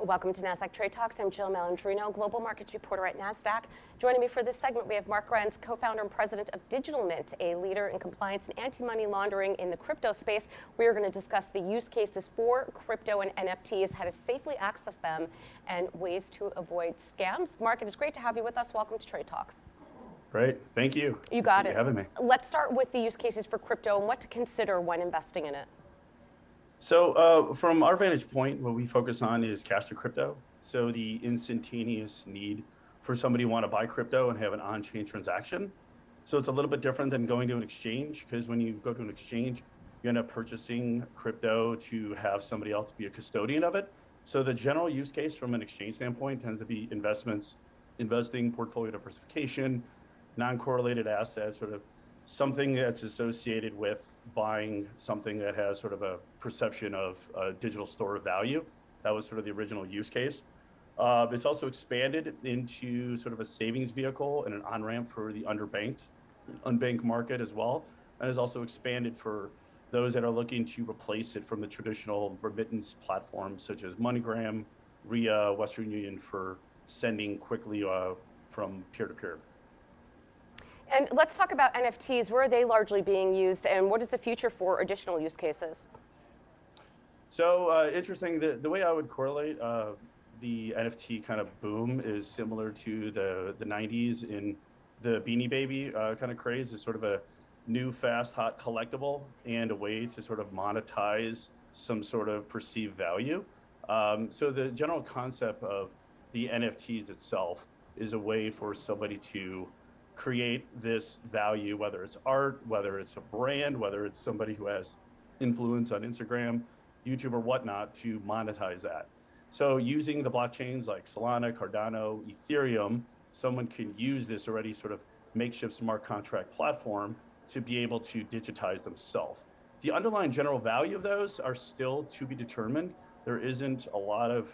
Welcome to Nasdaq Trade Talks. I'm Jill Malandrino, global markets reporter at Nasdaq. Joining me for this segment, we have Marc Grens, co-founder and president of DigitalMint, a leader in compliance and anti-money laundering in the crypto space. We are going to discuss the use cases for crypto and NFTs, how to safely access them, and ways to avoid scams. Marc, it is great to have you with us. Welcome to Trade Talks. Great, thank you. You got it. Thank you for having me. Let's start with the use cases for crypto and what to consider when investing in it. So from our vantage point, what we focus on is cash to crypto. So the instantaneous need for somebody to want to buy crypto and have an on-chain transaction. So it's a little bit different than going to an exchange, because when you go to an exchange, you end up purchasing crypto to have somebody else be a custodian of it. So the general use case from an exchange standpoint tends to be investments, investing, portfolio diversification, non-correlated assets, sort of something that's associated with buying something that has sort of a perception of a digital store of value. That was sort of the original use case. It's also expanded into sort of a savings vehicle and an on-ramp for the unbanked market as well. And has also expanded for those that are looking to replace it from the traditional remittance platforms such as MoneyGram, RIA, Western Union for sending quickly from peer-to-peer. And let's talk about NFTs. Where are they largely being used, and what is the future for additional use cases? So interesting, the way I would correlate the NFT kind of boom is similar to the 90s in the Beanie Baby kind of craze. Is sort of a new, fast, hot collectible and a way to sort of monetize some sort of perceived value. So the general concept of the NFTs itself is a way for somebody to create this value, whether it's art, whether it's a brand, whether it's somebody who has influence on Instagram, YouTube, or whatnot, to monetize that. So using the blockchains like Solana, Cardano, Ethereum, someone can use this already sort of makeshift smart contract platform to be able to digitize themselves. The underlying general value of those are still to be determined. There isn't a lot of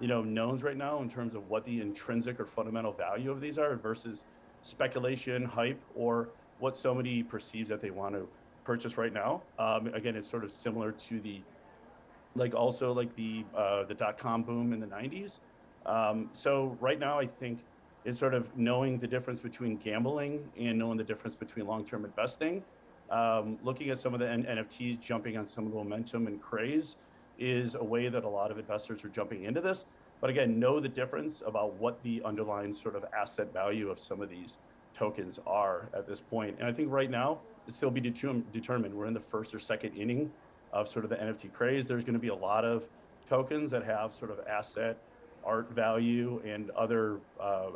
knowns right now in terms of what the intrinsic or fundamental value of these are versus speculation, hype, or what somebody perceives that they want to purchase right now. Again, it's sort of similar to the .com boom in the 90s. So right now, I think it's sort of knowing the difference between gambling and knowing the difference between long-term investing. Looking at some of the NFTs jumping on some of the momentum and craze is a way that a lot of investors are jumping into this. But again, know the difference about what the underlying sort of asset value of some of these tokens are at this point. And I think right now, it's still be determined. We're in the first or second inning of sort of the NFT craze. There's going to be a lot of tokens that have sort of asset, art value, and other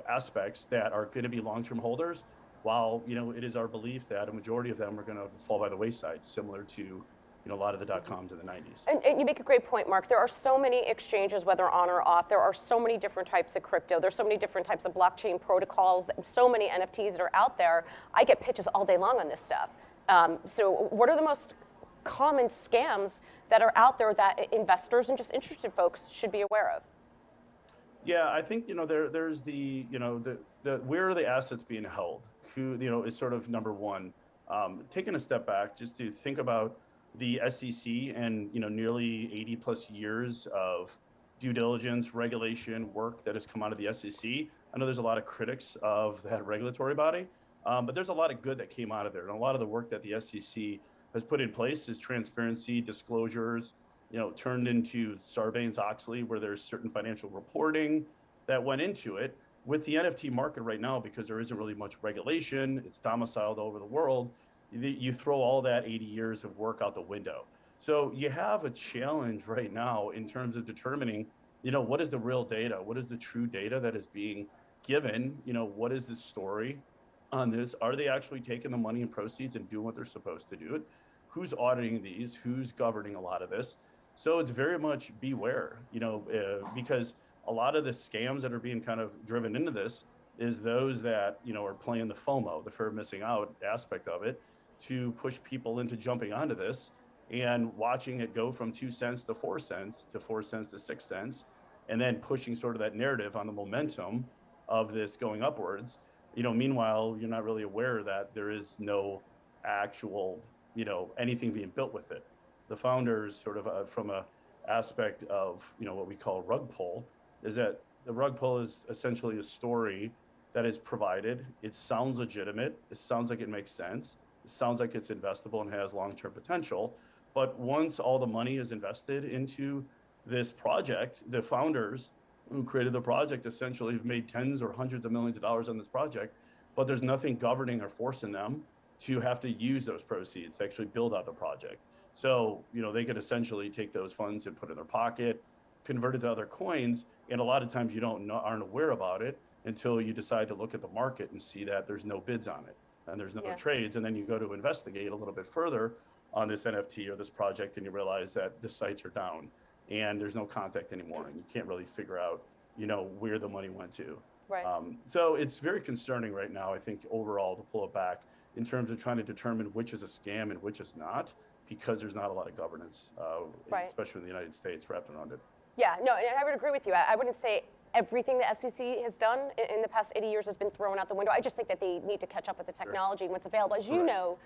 aspects that are going to be long-term holders, while it is our belief that a majority of them are going to fall by the wayside, similar to a lot of the .coms in the 90s. And you make a great point, Marc. There are so many exchanges, whether on or off. There are so many different types of crypto. There's so many different types of blockchain protocols, so many NFTs that are out there. I get pitches all day long on this stuff. So what are the most common scams that are out there that investors and just interested folks should be aware of? Yeah, I think there's the where are the assets being held? Who is sort of number one. Taking a step back just to think about the SEC and nearly 80 plus years of due diligence, regulation, work that has come out of the SEC. I know there's a lot of critics of that regulatory body, but there's a lot of good that came out of there. And a lot of the work that the SEC has put in place is transparency, disclosures, turned into Sarbanes-Oxley, where there's certain financial reporting that went into it. With the NFT market right now, because there isn't really much regulation, it's domiciled all over the world, you throw all that 80 years of work out the window. So you have a challenge right now in terms of determining, what is the real data? What is the true data that is being given? What is the story on this? Are they actually taking the money and proceeds and doing what they're supposed to do? Who's auditing these? Who's governing a lot of this? So it's very much beware, because a lot of the scams that are being kind of driven into this is those that, are playing the FOMO, the fear of missing out aspect of it, to push people into jumping onto this and watching it go from 2 cents to 4 cents to 4 cents to 6 cents, and then pushing sort of that narrative on the momentum of this going upwards. Meanwhile, you're not really aware that there is no actual, anything being built with it. The founders sort of from a aspect of, what we call rug pull, is that the rug pull is essentially a story that is provided. It sounds legitimate. It sounds like it makes sense. It sounds like it's investable and has long-term potential. But once all the money is invested into this project, the founders who created the project essentially have made tens or hundreds of millions of dollars on this project, but there's nothing governing or forcing them to have to use those proceeds to actually build out the project. So, they could essentially take those funds and put it in their pocket, convert it to other coins, and a lot of times you aren't aware about it until you decide to look at the market and see that there's no bids on it and there's no trades, and then you go to investigate a little bit further on this NFT or this project, and you realize that the sites are down and there's no contact anymore, and you can't really figure out, where the money went to. Right. So it's very concerning right now, I think, overall, to pull it back in terms of trying to determine which is a scam and which is not, because there's not a lot of governance, especially in the United States, wrapped around it. Yeah, no, and I would agree with you. I wouldn't say everything the SEC has done in the past 80 years has been thrown out the window. I just think that they need to catch up with the technology and what's available. As you know,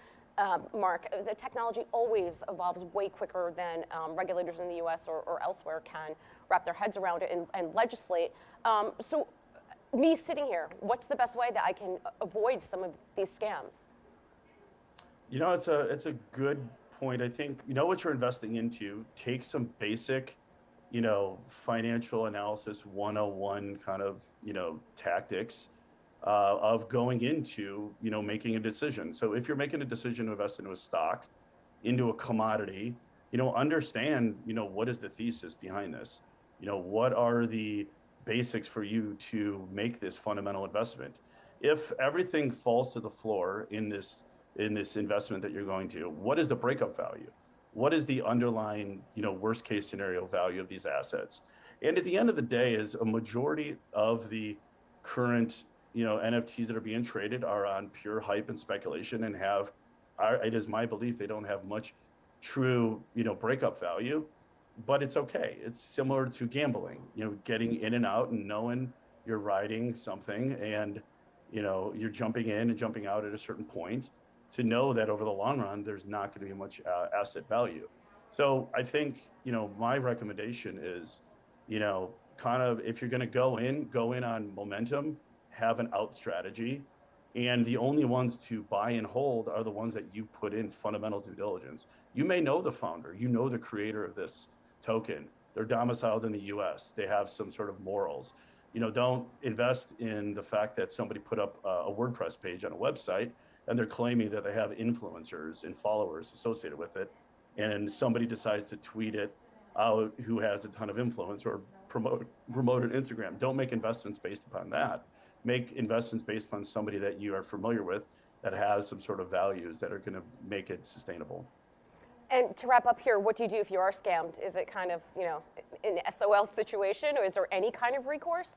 Marc, the technology always evolves way quicker than regulators in the US or elsewhere can wrap their heads around it and legislate. So me sitting here, what's the best way that I can avoid some of these scams? It's a good point. I think, what you're investing into, take some basic, financial analysis 101 kind of, tactics of going into, making a decision. So if you're making a decision to invest into a stock, into a commodity, understand, what is the thesis behind this? What are the basics for you to make this fundamental investment? If everything falls to the floor in this investment that you're going to, what is the breakup value? What is the underlying, worst case scenario value of these assets? And at the end of the day, is a majority of the current, NFTs that are being traded are on pure hype and speculation, and it is my belief they don't have much true, breakup value, but it's okay. It's similar to gambling, getting in and out and knowing you're riding something and, you're jumping in and jumping out at a certain point, to know that over the long run, there's not going to be much asset value. So I think, my recommendation is, kind of, if you're going to go in on momentum, have an out strategy. And the only ones to buy and hold are the ones that you put in fundamental due diligence. You may know the founder, the creator of this token. They're domiciled in the US. They have some sort of morals. Don't invest in the fact that somebody put up a WordPress page on a website and they're claiming that they have influencers and followers associated with it, and somebody decides to tweet it out who has a ton of influence or promote it on Instagram. Don't make investments based upon that. Make investments based upon somebody that you are familiar with, that has some sort of values that are going to make it sustainable. And to wrap up here, what do you do if you are scammed? Is it kind of, an SOL situation, or is there any kind of recourse?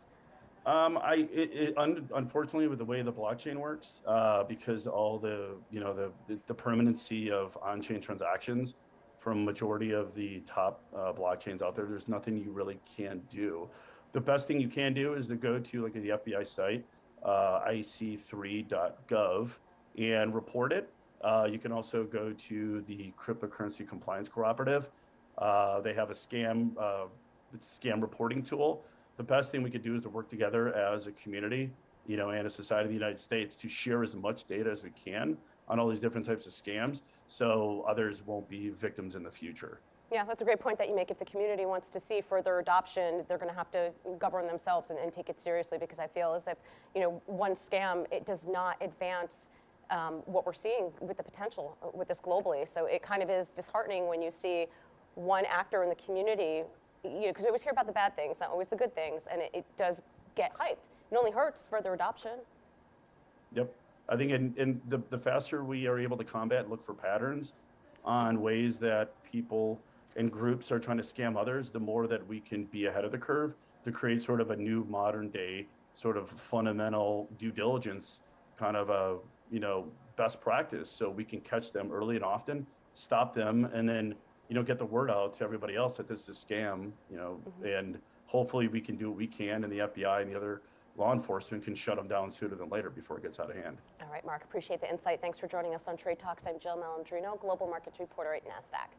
Unfortunately, with the way the blockchain works, because all the permanency of on-chain transactions from majority of the top blockchains out there, there's nothing you really can do. The best thing you can do is to go to the FBI site, ic3.gov, and report it. You can also go to the Cryptocurrency Compliance Cooperative. They have a scam reporting tool. The best thing we could do is to work together as a community, and a society of the United States, to share as much data as we can on all these different types of scams, so others won't be victims in the future. Yeah, that's a great point that you make. If the community wants to see further adoption, they're going to have to govern themselves and take it seriously, because I feel as if, one scam, it does not advance what we're seeing with the potential with this globally. So it kind of is disheartening when you see one actor in the community, because we always hear about the bad things, not always the good things, and it does get hyped. It only hurts further adoption. Yep. I think in the faster we are able to combat and look for patterns on ways that people and groups are trying to scam others, the more that we can be ahead of the curve to create sort of a new modern day sort of fundamental due diligence kind of a, best practice, so we can catch them early and often, stop them, and then, get the word out to everybody else that this is a scam, and hopefully we can do what we can, and the FBI and the other law enforcement can shut them down sooner than later before it gets out of hand. All right, Marc, appreciate the insight. Thanks for joining us on Trade Talks. I'm Jill Malandrino, Global Markets Reporter at Nasdaq.